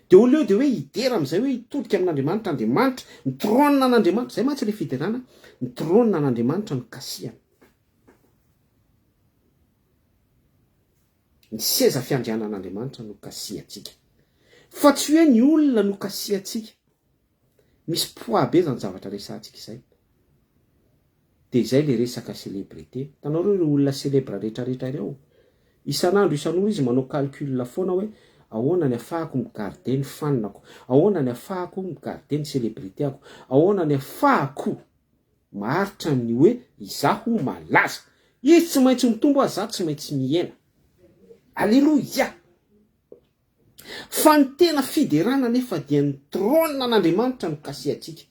Dia au lieu de hoe hidera amin'izay hoe hitodika amin'Andriamanitra, Andriamanitra, ny trône an'Andriamanitra, zay mantsy le fiderana, ny trône an'Andriamanitra no kasiana. Ny seza fiandrianan'Andriamanitra no kasiatsika. Fa tsy hoe ny olona no kasiatsika. Misy poids be zany zavatra resantsika izay. Dia izay le resaka célébrité. Tanareo ireo olona célèbre rehetrarehetra ireo. Isan'andro izy manao calcul foana hoe ahoana ny afahako migarder ny faninako, ahoana ny afahako migarder ny célébrité ako, ahoana ny afahako maharitra amin'ny hoe izaho malaza. Izy tsy maintsy mitombo azy, za tsy maintsy miaina. Alleluia. Fa ny tena fiderana nefa dia ny trône an'Andriamanitra no kasiatsika.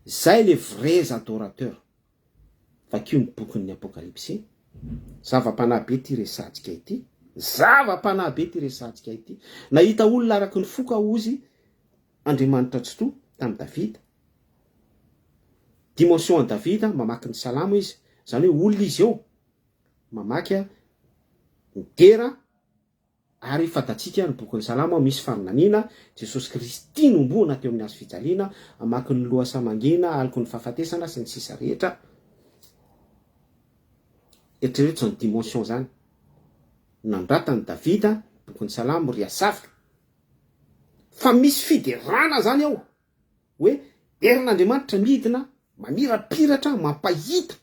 Zay le vrais adorateurs. Vakio ny bokin'ny Apocalypse. Zava-panahy be ty resantsika ity. Zava-panahy be ty resantsika ity. Nahita olona araky ny foka ozy Andriamanitra tsy to tamin'ny Davida. Dimension an Davida mamaky ny salamo izy. Zany hoe olona izy eo mamaky midera ary fatatsika ny bokin'ny salamo misy faminaniana. Jesosy Kristy nombona teo amin'ny hazo fijaliana, amaky ny loha samangina, aliko ny fahafatesana sy ny sisa rehetra. Eritrereto zany dimension zany. Nandratany Davida bokin'ny salamo riasafy. Fa misy fiderana zany ao hoe herin'Andriamanitra midina, mamirapiratra, mampahita,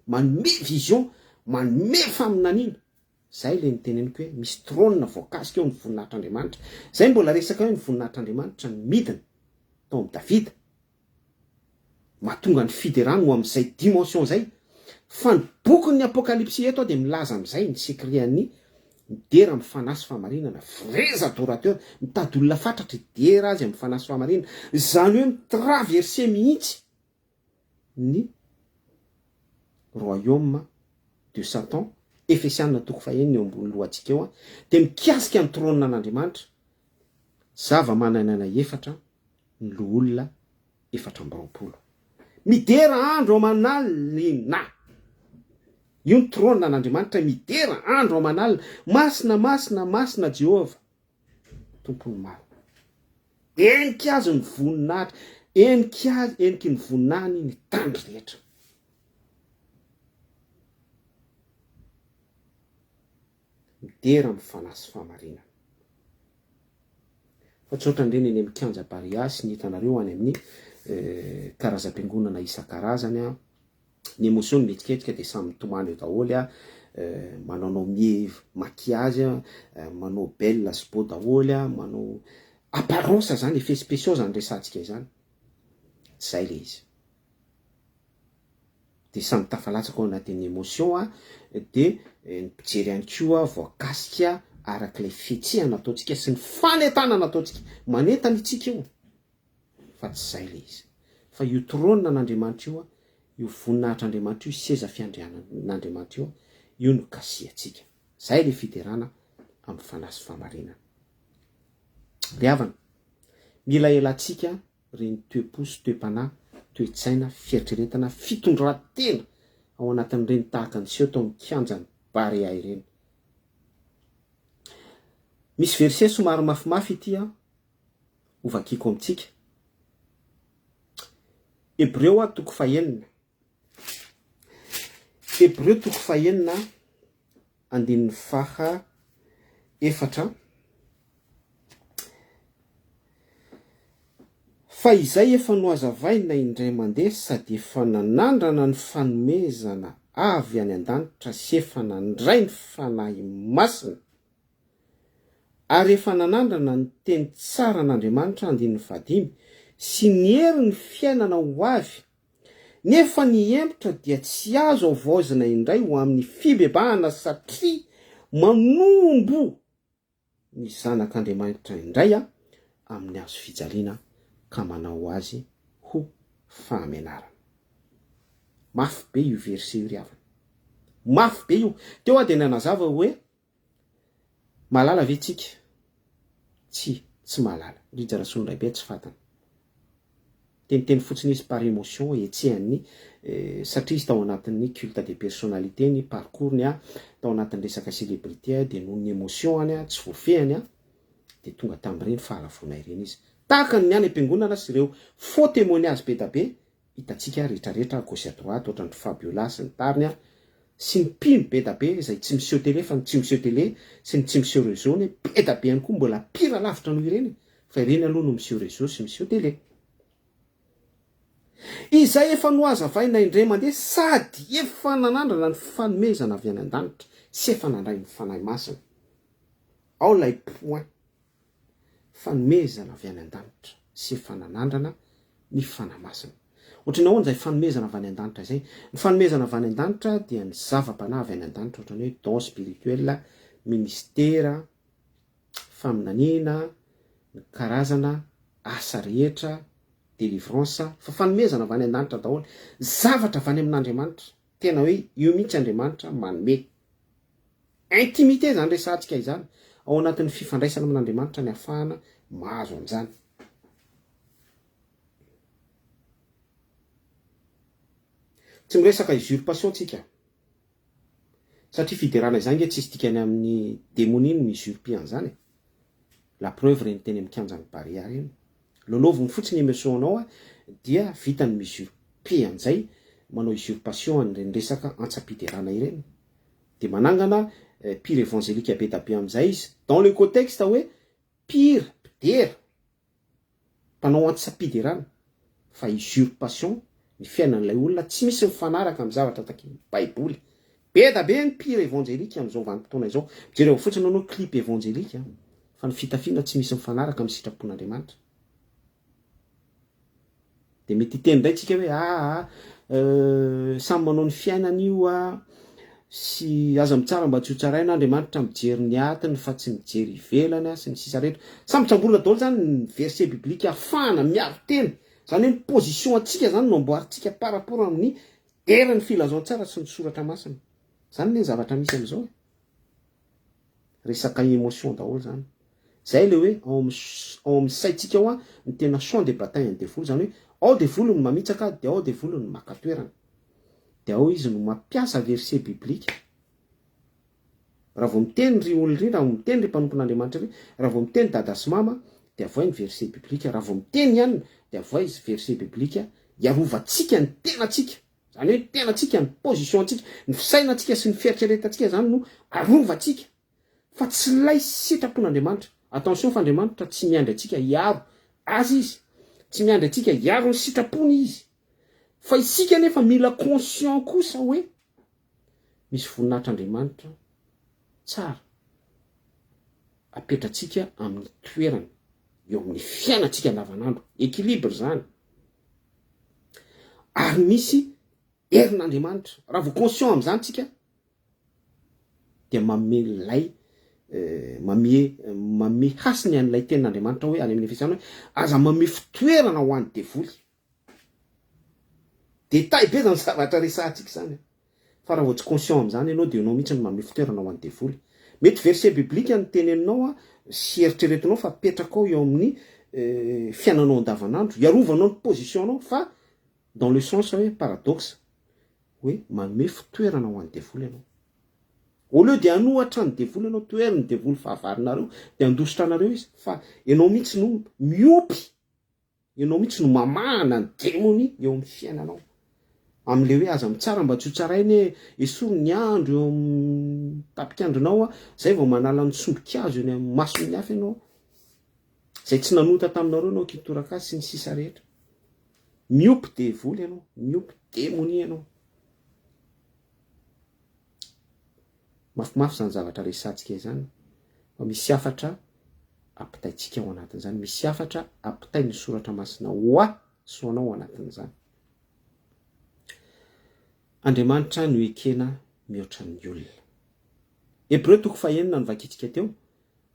manome vision, manome faminaniana. Zay le niteneniko hoe misy trône voakasika eo ny voninahitr'Andriamanitra. Zay mbola resaka hoe ny voninahitr'Andriamanitra ny midina tao amin'ny Davida. Mahatonga ny fiderana ho amin'izay dimension zay. Fa ny bokin'ny Apocalypse eto dia milaza amin'izay ny sekrean'ny midera mifanasy famarinana, vrais adorateurs, mitady olona fatratra idera azy amin'ny mifanasy famarinana. Zany hoe mitraverser mihitsy ny royaume de Satan. Efesianina toko fahenina eo ambony lohantsika eo dia mikasika ny trône an'Andriamanitra. Zava-mananana efatra ny loholona 420. Midera andro aman'alina. Io ny trône an'Andriamanitra midera andro aman'alina. Masina, masina, masina Jehova. Tompony maro. Enika azy ny voninahitra, enika azy, eniky ny voninahiny ny tandro rehetra. Midera mifanasy famarinana. Fa tsy ohatran'ireny eny amin'ny kianja barea sy ny hitanareo any amin'ny karazam-piangonana isan-karazany. Ny émotion mihetsiketika dia samy mitomany eo daholo manao mie maquillage, manao belle sy beau daholo, manao apparence zany, effet spéciaux zany resantsika izany. Zay le izy. De samy tafalatsaka ao anatin'ny émotion de ny pijery ihany koa voakasika arak'ilay fihetsehana ataontsika sy ny fanentanana nataontsika manentana itsika io. Fa tsy zay le izy. Fa io trône n'Andriamanitra io, io voninahitr'Andriamanitra io, seza fiandrianan'Andriamanitra io, io no kasiatsika. Zay le fiderana amin'ny fanahy sy famarinana. Ry havana, mila elantsika reny toe-po sy toe-panahy, toe-tsaina, fieritreretana, fitondran-tena ao anatin'ireny tahaka an'izao tao amin'ny kianja ny barea ireny. Misy verset somary mafimafy ity ovakiko amintsika. Hebreo toko fahenina. Hebreo toko fahenina andin'ny faha efatra. Fa izay efa noazavaina indray mandeha sady efa nanandrana ny fanomezana avy any an-danitra sy efa nandray ny fanahy masina. Ary efa nanandrana ny teny tsara n'Andriamanitra andin'ny vadimy sy ny hery ny fiainana ho avy. Nefa ny hevitra dia tsy azo avaozina indray ho amin'ny fibebahana satria manombo ny zanak'Andriamanitra indray amin'ny azo fijaliana ka manao azy ho fahamenarana. Mafy be io verset io ry havana. Mafy be io. Teo dia nanazava hoe malala ve tsika? Tsy malala. Rijarason ray be tsy fatana. Teniteny fotsiny izy par émotion etsehany satria izy tao anatin'ny culte de personnalité ny parcours tao anatin'ny resaka célébrité de noho ny émotion tsy voafehany de tonga tamin'ireny fahalavona ireny izy. Tahaka ny any am-piangonana sy ireo faux témoignage be da be hitatsika rehetrarehetra gauche à droite ohatran'ny Fabiola sy ny tariny sy ny mpino be da be izay tsy miseho télé fa ny tsy miseho télé sy ny tsy miseho réseau ny be da be ihany koa mbola pira lavitra noho ireny fa ireny aloha no miseho réseau sy miseho télé. Izay efa noazavaina indray mandeha sady efa nanandrana ny fanomezana avy any an-danitra sy efa nandray ny fanahy masina. Ao lay point. Fanomezana avy any an-danitra sy efa nanandrana ny fanahy masina. Ohatrany ahoana izay fanomezana avy any an-danitra izay? Ny fanomezana avy any an-danitra dia ny zava-panahy avy any an-danitra ohatrany hoe don spirituel, ministère, faminaniana, ny karazana asa rehetra, délivrance, fa fanomezana avy any an-danitra daholo. Zavatra avy any amin'Andriamanitra. Tena hoe io mihitsy Andriamanitra manome. Intimité zany resantsika izany. Ao anatin'ny fifandraisana amin'Andriamanitra ny ahafahana mahazo an'izany. Tsy miresaka usurpation tsika. Satria fiderana izany tsy isy dikany amin'ny démonie no usurper an'izany. La preuve reny teny amin'ny kianja ny barea reny. Lolovo ny fotsiny émotion anao dia vitany usurper an'izay, manao usurpation ny resaka antsapiderana ireny. De manangana pire évangélique be da be amin'izay izy. Dans le contexte hoe pire, pidera, mpanao antsapiderana, fa usurpation ny fiainan'ilay olona tsy misy mifanaraka amin'ny zavatra taky baiboly. Be da be ny pire évangélique amin'izao vanim-potoana izao. Jereo fotsiny anao clip évangélique fa ny fitafiana tsy misy mifanaraka amin'ny sitrapon'Andriamanitra. De mety hiteny indray tsika hoe samy manao ny fiainany io sy aza mitsara mba tsy ho tsaraina Andriamanitra mijery ny atiny fa tsy mijery ivelany sy ny sisa rehetra. Samy tsamborona daholo zany ny verset biblique ahafahana miaro teny. Zany hoe ny position atsika zany no amboarintsika par rapport amin'ny erany filazantsara sy ny soratra masina. Zany ny zavatra misy amin'izao. Resaka émotion daholo zany. Zay le hoe ao amin'ny saitsika ao ny tena champ de bataille ny devolo zany hoe ao devolo ny mamitsaka dia ao devolo ny makatoerana. Dia ao izy no mampiasa verset biblique. Raha vao miteny ry olona ry, raha vao miteny ry mpanompon'Andriamanitra ry, raha vao miteny dada sy mama dia avoa ny verset biblique. Raha vao miteny ihany dia avoa izy verset biblique hiarovantsika ny tenatsika. Zany hoe tenatsika ny position antsika, ny fisainantsika sy ny fieritreretantsika zany no arovantsika. Fa tsy lay sitrapon'Andriamanitra. Attention fa Andriamanitra tsy miandry antsika hiaro azy izy. Tsy miandry antsika hiaro ny sitrapony izy. Fa isika nefa mila conscient kosa hoe misy voninahitr'Andriamanitra tsara apetratsika amin'ny toerana eo amin'ny fiainatsika andavanandro, équilibre zany. Ary misy herin'Andriamanitra, raha vao conscient am'izany tsika dia mame hasiny an'ilay tenin'Andriamanitra hoe any amin'ny Efesiana hoe aza mame fitoerana ho an'ny devoly. Détail be zany zavatra resahantsika zany. Fa raha vao tsy conscient am'izany ianao dia ianao mihitsy no mame fitoerana ho an'ny devoly. Mety verset biblika ny teneninao sy eritreretinao fa petrakao eo amin'ny fiainanao andavanandro, iarovanao ny positionnao, fa dans le sens hoe paradoxe hoe mame fitoerana ho an'ny devoly ianao. Au lieu de hanohatra ny devoly ianao, toeriny devoly fahavarinareo dia handositra anareo izy, fa ianao mihitsy no miopy, ianao mihitsy no mamahana ny démonie eo amin'ny fiainanao. Am'le hoe aza mitsara mba tsy ho tsarainy esory ny andro eo amin'ny tapikandronao zay vao manala ny sombikazo eny amin'ny masony hafa ianao, zay tsy nanota taminareo ianao kitorakasy sy ny sisa rehetra. Miopy devoly ianao, miopy démonie ianao. Mafimafy zany zavatra resantsika izany, fa misy hafatra ampitaitsika ao anatin'izany, misy hafatra ampitainy ny soratra masina hoa soanao ao anatin'izany. Andriamanitra no ekena mihoatra ny olona. Hébreu 9:9 no vakitsika teo,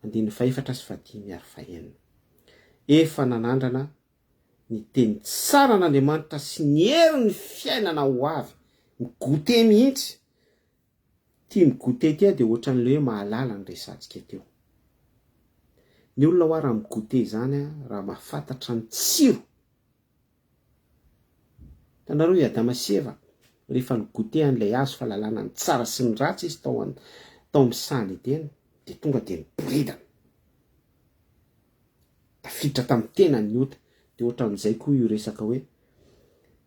4 sy 5 miary 5. Efa nanandrana ny teny tsara n'Andriamanitra sy ny herin'ny fiainana ho avy, migote mihitsy. Tia migote tia dia ohatran'le hoe mahalala ny resantsika teo. Ny olona hoa raha migote zany raha mahafantatra ny tsiro. Tanareo Adama sy Eva rehefa nigote an'ilay hazo fahalalana ny tsara sy ny ratsy izy tao amin'ny sany Edena dia tonga dia niboridana. Tafiditra tamin'ny tena ny ota. Dia ohatran'izay koa io resaka hoe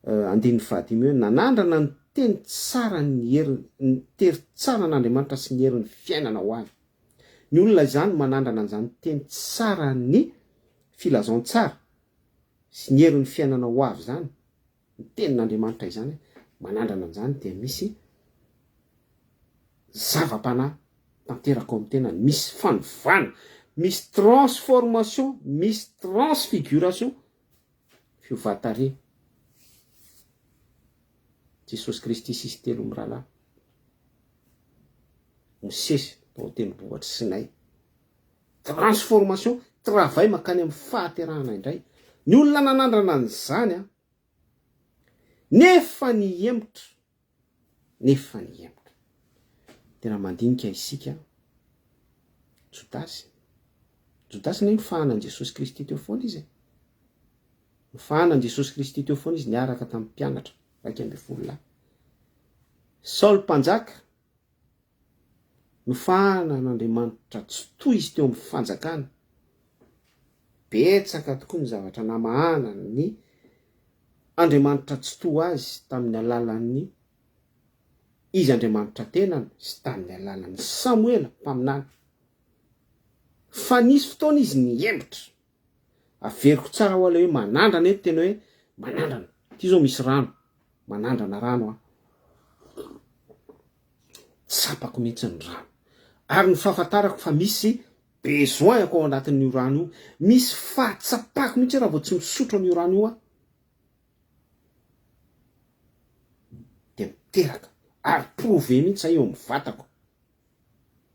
5 hoe nanandrana ny teny tsara ny tery tsara n'Andriamanitra sy ny herin'ny fiainana ho avy. Ny olona izany manandrana an'izany teny tsara ny filazantsara sy ny herin'ny fiainana ho avy zany, ny tenin'Andriamanitra izany, manandrana an'izany dia misy zava-panahy tanteraka ao amin'ny tenany, misy fanovana, misy transformation, misy transfiguration, fiovatare. Jesosy Kristy sisy telo mirahalahy. Mosesy tao tendrombohitra Sinay. Transformation, travail makany amin'ny fahaterahana indray. Ny olona nanandrana an'izany nefa ny hemitra. Tena mandinika isika Jodasy ny fahanan Jesosy Kristy teo foana izy. Fahanan Jesosy Kristy teo foana izy niaraka tamin'ny mpianatra 12 Saul mpanjaka nofahana n'Andriamanitra tsy toy izy teo amin'ny fanjakana. Betsaka tokoa ny zavatra namahana ny Andriamanitra tsy toy azy tamin'ny alalan'ny izy Andriamanitra tenany sy tamin'ny alalan'ny Samuela mpaminany. Fa nisy fotoana izy nihemitra. Averiko tsara ho ilay hoe manandrana eto tena hoe manandrana. Ty zao misy rano, manandrana rano tsapako mihitsy ny rano. Ary ny fahafantarako fa misy besoin ako ao anatin'io rano io, misy fahatsapako mihitsy raha vao tsy misotro an'io rano io dia miteraka ary prouvé mihitsy eo amin'ny vatako.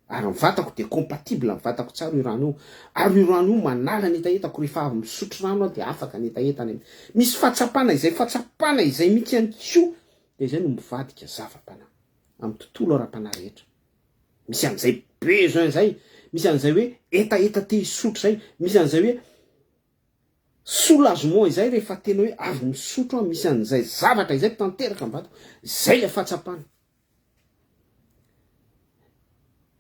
Ary ny vatako dia compatible amin'ny vatako tsara io rano io. Ary io rano io manala ny etaetako rehefa avy misotro rano dia afaka ny etaetany. Misy fahatsapana izay mihitsy ihany koa dia izay no mivadika zava-panahy amin'ny tontolo ara-panahy rehetra. Misy an'izay besoin zay, misy an'izay hoe etaeta te hisotro zay, misy an'izay hoe soulagement izay rehefa tena hoe avy misotro, misy an'izay zavatra izay tanteraka amin'ny vatako, zay le fahatsapana.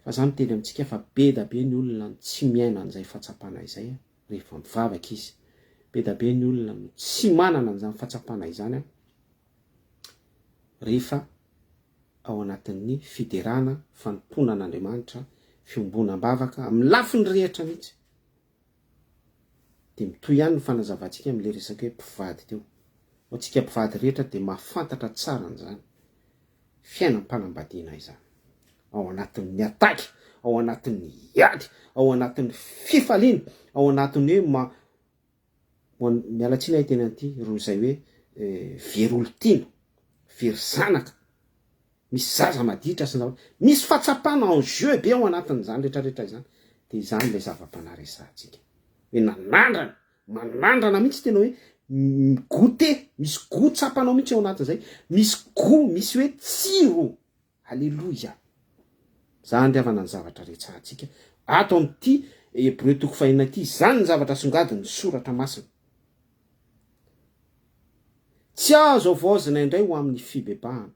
Fa zany miteny amintsika fa be da be ny olona tsy miaina an'izay fahatsapana izay rehefa mivavaka izy. Be da be ny olona tsy manana an'izany fahatsapana izany rehefa ao anatin'ny fiderana, fanomponan'Andriamanitra, fiombonam-bavaka amin'ny lafiny rehetra mihitsy. Dia mitohy ihany ny fanazavantsika amin'ilay resaka hoe mpivady teo. Ho antsika mpivady rehetra dia mahafantatra tsara an'izany fiainam-panambadiana izany. ao anatin'ny ataky, ao anatin'ny iady, ao anatin'ny fifaliana, ao anatin'ny hoe mialatsina teny anty ro zay hoe verolotino, very zanaka, misy zaza maditra sy misy fatsapana en jeu be ao anatin'izany rehetrarehetra izany. De izany le zava-panaresantsika hoe manandrana mihitsy tena hoe goûté, misy goût tsapanao mihitsy ao anatin'izay, misy goût, misy hoe tsiro. Alleluia. Zany ndiavana ny zavatra rehetsantsika ato amin'ity Hébreu 4:ty, zany ny zavatra songadiny ny soratra masina. Tsy azo avaozina indray ho amin'ny fibebahana.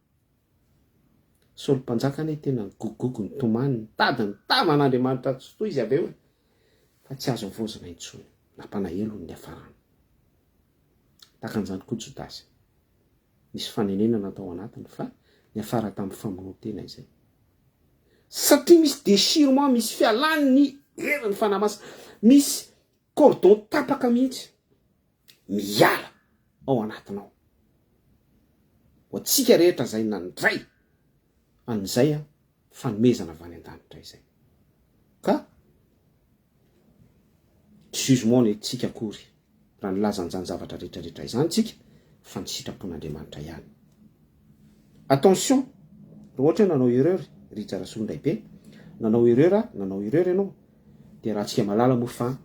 Solompanjakany tena gogogo ny tomany, ny tadiny tavan'Andriamanitra tsy toy izy aveo, fa tsy azo avaozina intsony, nampanaelo ny hafarany. Takan'izany koa Jodasy. Misy fanenenana atao anatiny fa ny afara tamin'ny famonoantena izay. Satria misy déchirement, misy fialany ny herin'ny fanamasina, misy cordon tapaka mihitsy miala ao anatinao. Ho antsika rehetra zay nandray an'izay fanomezana avy any an-danitra izay. Ka jugement ny tsika akory raha nilazan'izany zavatra rehetrarehetra izany tsika fa ny sitrapon'Andriamanitra ihany. Attention, raha ohatra nanao erreur, ry Jarasoa Ndaibe, nanao erreur ianao, de raha tsika malala moa fa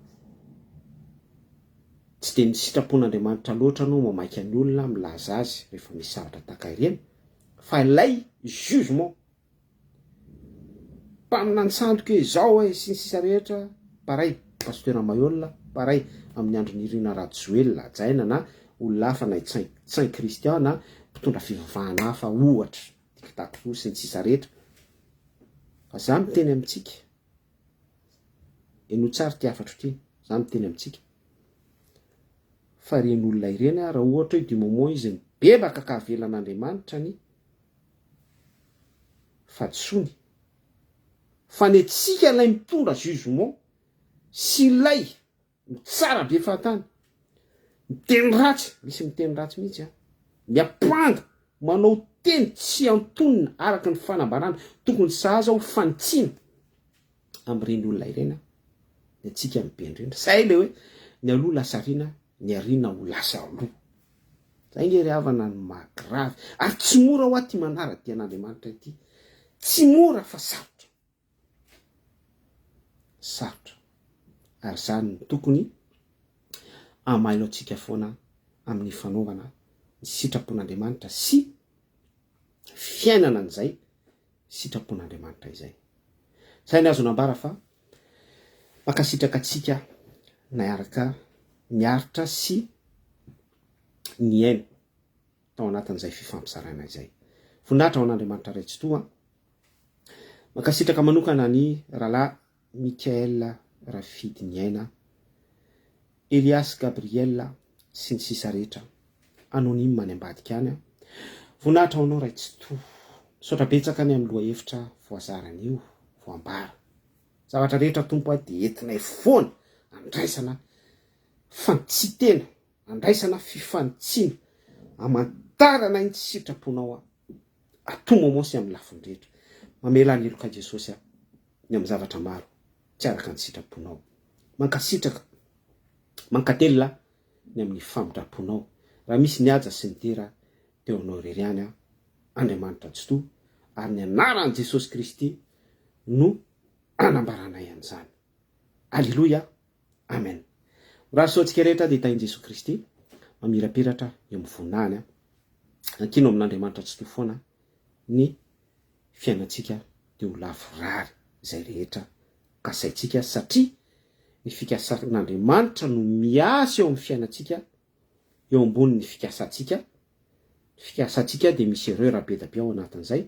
tsy de ny sitrapon'Andriamanitra loatra no mamaika ny olona milaza azy rehefa misy zavatra taka ireny, fa ilay jugement mpaminany sandoka hoe zao sy ny sisa rehetra, pareil pasteur Mayolla, pareil amin'ny andro nirina Rajoel lajaina na olona hafa na tsain kristian na mpitondra fivavahana hafa ohatra tikitako sy ny sisa rehetra. Fa za miteny amintsika eno tsara ty afatro ty, za miteny amintsika fa reny olona ireny raha ohatra hoe du moment izy mibebaka ka avelan'Andriamanitra ny fatsony, fa ny antsika ilay mitondra jugement sy ilay tsara be fahatany miteny ratsy, misy miteny ratsy mihitsy miapanga manao teny tsy antonina araka ny fanambarana tokony sahaza ho fanitsiana amin'ireny olona ireny ny antsika mibendrendra. Zay le hoe ny aloha lasa riana, ny ariana ho lasa aloha. Zay nge ry havana ny mahagravy ary tsy mora ho aty manara-dian'Andriamanitra ity, tsy mora fa sarotra. Ary zany ny tokony amailo antsika foana amin'ny fanaovana ny sitrapon'Andriamanitra sy fiainana an'izay sitrapon'Andriamanitra izay. Zay ny azo nambara fa makasitraka atsika naaraka miaritra sy ny aina tao anatin'izay fifampizarana izay. Vonahitra ho an'Andriamanitra ray tsy toa. Makasitraka manokana ny rahalahy Mikael Rafidy ny aina, Elias Gabriel sy ny sisa rehetra anonimy any ambadika any. Vonahitra ho anao ray tsy toa. Misaotra betsaka ny amin'ny loha hevitra voazarana io, voambara. Zavatra rehetra tompo dia entinay foana andraisana fantsitena, andraisana fifanitsiana, amantarana ny sitraponao atomomoasy amin'ny lafiny rehetra. Mamela ny eloka Jesosy ny amin'ny zavatra maro tsy araka ny sitraponao. Mankasitraka, mankatelina ny amin'ny famindraponao. Raha misy ny aja sy ny tera teo anao irery any Andriamanitra tsy toa, ary ny anaran'i Jesosy Kristy no anambaranay an'izany. Alleluia, amen. Raha soantsika rehetra dia tain'i Jesosy Kristy mamirapiratra eo amin'ny vonany ankino amin'Andriamanitra tsy toa foana ny fiainantsika dia ho lavorary izay rehetra kasaitsika, satria ny fikasan'Andriamanitra no miasa eo amin'ny fiainantsika eo ambony ny fikasantsika. Ny fikasantsika dia misy erreur be da be ao anatin'izay,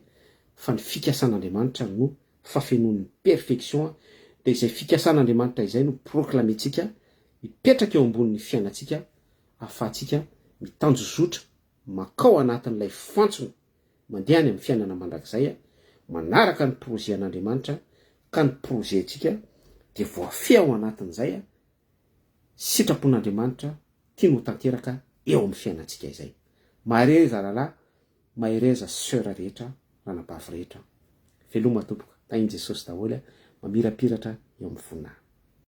fa ny fikasan'Andriamanitra no fafenoan'ny perfection, dia izay fikasan'Andriamanitra izay no proclamentsika mipetraka eo ambonin'ny fiainantsika, ahafahantsika mitanjozotra makao anatin'ilay fantsona mandeha any amin'ny fiainana mandrakizay manaraka ny projet an'Andriamanitra, ka ny projet antsika dia voafeha ao anatin'izay sitrapon'Andriamanitra tiany ho tanteraka eo amin'ny fiainantsika izay. Mahereza rahalahy, mahereza sœur rehetra, ranabavy rehetra. Veloma tompoka. tainy Jesosy daholo mamirapiratra eo amin'ny vonina.